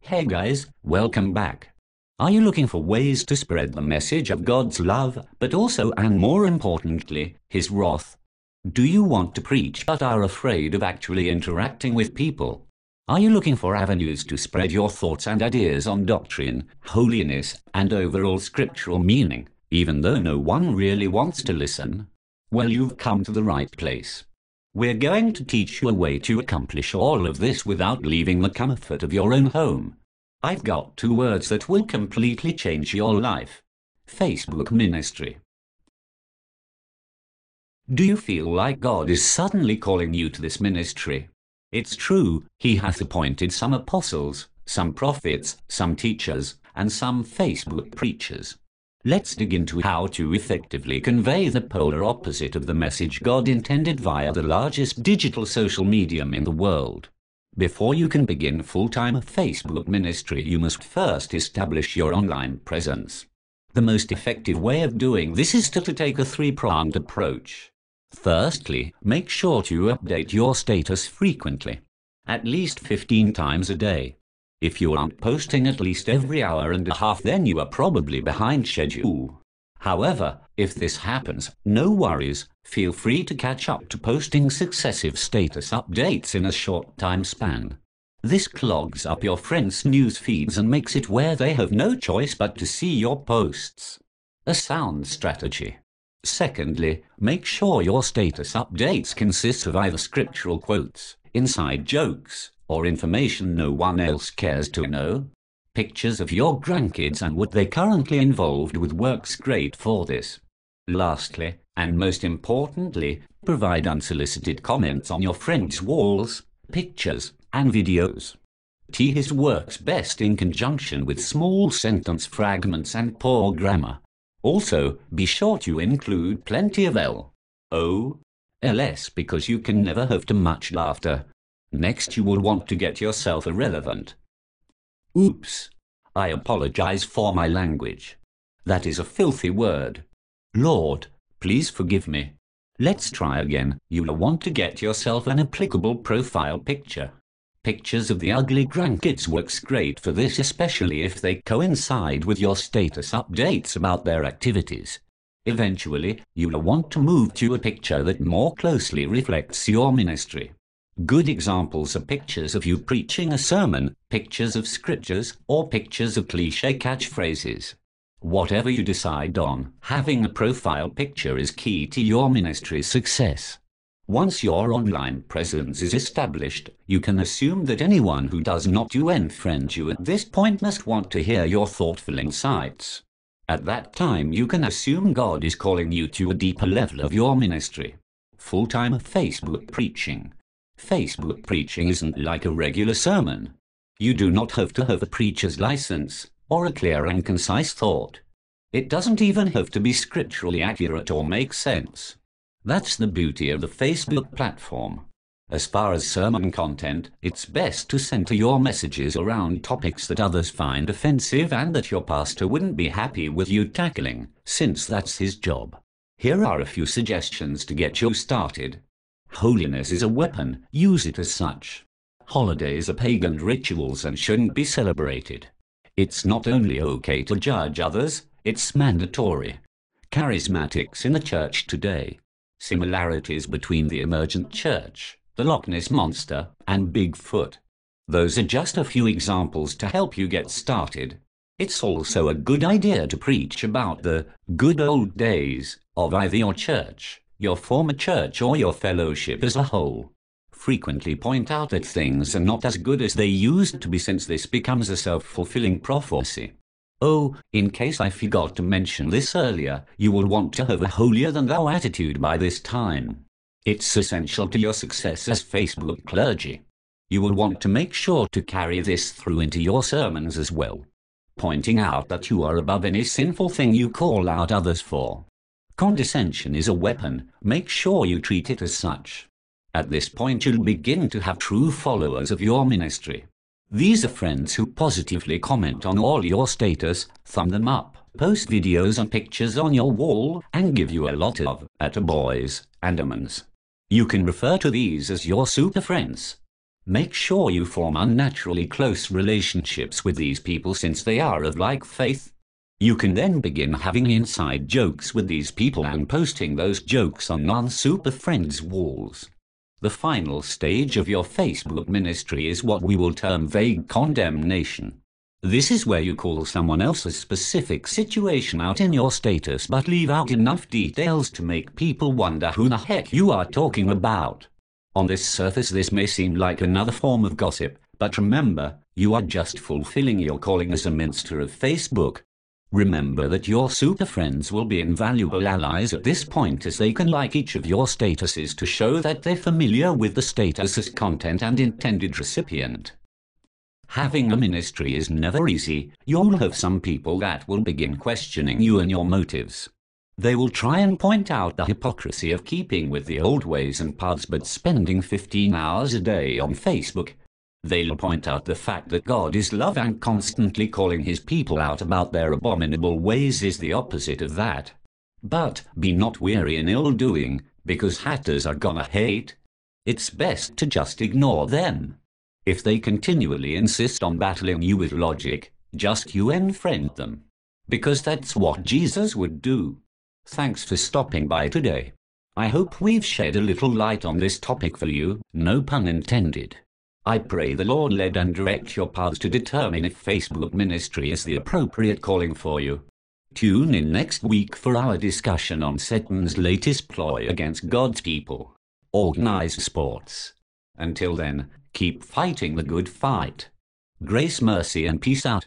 Hey guys, welcome back. Are you looking for ways to spread the message of God's love, but also and more importantly, His wrath? Do you want to preach but are afraid of actually interacting with people? Are you looking for avenues to spread your thoughts and ideas on doctrine, holiness, and overall scriptural meaning, even though no one really wants to listen? Well, you've come to the right place. We're going to teach you a way to accomplish all of this without leaving the comfort of your own home. I've got 2 words that will completely change your life. Facebook ministry. Do you feel like God is suddenly calling you to this ministry? It's true, He hath appointed some apostles, some prophets, some teachers, and some Facebook preachers. Let's dig into how to effectively convey the polar opposite of the message God intended via the largest digital social medium in the world. Before you can begin full-time Facebook ministry, you must first establish your online presence. The most effective way of doing this is to take a 3-pronged approach. Firstly, make sure to update your status frequently, at least 15 times a day. If you aren't posting at least every hour and a half, then you are probably behind schedule. However, if this happens, no worries, feel free to catch up to posting successive status updates in a short time span. This clogs up your friends' news feeds and makes it where they have no choice but to see your posts. A sound strategy. Secondly, make sure your status updates consist of either scriptural quotes, inside jokes, or information no one else cares to know. Pictures of your grandkids and what they currently involved with works great for this. Lastly, and most importantly, provide unsolicited comments on your friends' walls, pictures, and videos. His works best in conjunction with small sentence fragments and poor grammar. Also, be sure to include plenty of LOLs because you can never have too much laughter. Next, you will want to get yourself a relevant. Oops. I apologize for my language. That is a filthy word. Lord, please forgive me. Let's try again. You will want to get yourself an applicable profile picture. Pictures of the ugly grandkids works great for this, especially if they coincide with your status updates about their activities. Eventually, you will want to move to a picture that more closely reflects your ministry. Good examples are pictures of you preaching a sermon, pictures of scriptures, or pictures of cliché catchphrases. Whatever you decide on, having a profile picture is key to your ministry's success. Once your online presence is established, you can assume that anyone who does not unfriend you at this point must want to hear your thoughtful insights. At that time, you can assume God is calling you to a deeper level of your ministry. Full-time Facebook preaching. Facebook preaching isn't like a regular sermon. You do not have to have a preacher's license or a clear and concise thought. It doesn't even have to be scripturally accurate or make sense. That's the beauty of the Facebook platform. As far as sermon content, it's best to center your messages around topics that others find offensive and that your pastor wouldn't be happy with you tackling, since that's his job. Here are a few suggestions to get you started. Holiness is a weapon, use it as such. Holidays are pagan rituals and shouldn't be celebrated. It's not only okay to judge others, it's mandatory. Charismatics in the church today. Similarities between the emergent church, the Loch Ness Monster, and Bigfoot. Those are just a few examples to help you get started. It's also a good idea to preach about the good old days of either your church, your former church, or your fellowship as a whole. Frequently point out that things are not as good as they used to be, since this becomes a self-fulfilling prophecy. Oh, in case I forgot to mention this earlier, you will want to have a holier-than-thou attitude by this time. It's essential to your success as Facebook clergy. You will want to make sure to carry this through into your sermons as well, pointing out that you are above any sinful thing you call out others for. Condescension is a weapon. Make sure you treat it as such. At this point, you'll begin to have true followers of your ministry. These are friends who positively comment on all your status, thumb them up, post videos and pictures on your wall, and give you a lot of attaboys and amens. You can refer to these as your super friends. Make sure you form unnaturally close relationships with these people since they are of like faith. You can then begin having inside jokes with these people and posting those jokes on non-super friends' walls. The final stage of your Facebook ministry is what we will term vague condemnation. This is where you call someone else's specific situation out in your status but leave out enough details to make people wonder who the heck you are talking about. On this surface this may seem like another form of gossip, but remember, you are just fulfilling your calling as a minister of Facebook. Remember that your super friends will be invaluable allies at this point as they can like each of your statuses to show that they're familiar with the status's content and intended recipient. Having a ministry is never easy. You'll have some people that will begin questioning you and your motives. They will try and point out the hypocrisy of keeping with the old ways and paths but spending 15 hours a day on Facebook. They'll point out the fact that God is love and constantly calling his people out about their abominable ways is the opposite of that. But be not weary in ill-doing, because haters are gonna hate. It's best to just ignore them. If they continually insist on battling you with logic, just unfriend them. Because that's what Jesus would do. Thanks for stopping by today. I hope we've shed a little light on this topic for you, no pun intended. I pray the Lord lead and direct your paths to determine if Facebook ministry is the appropriate calling for you. Tune in next week for our discussion on Satan's latest ploy against God's people, organized sports. Until then, keep fighting the good fight. Grace, mercy, and peace out.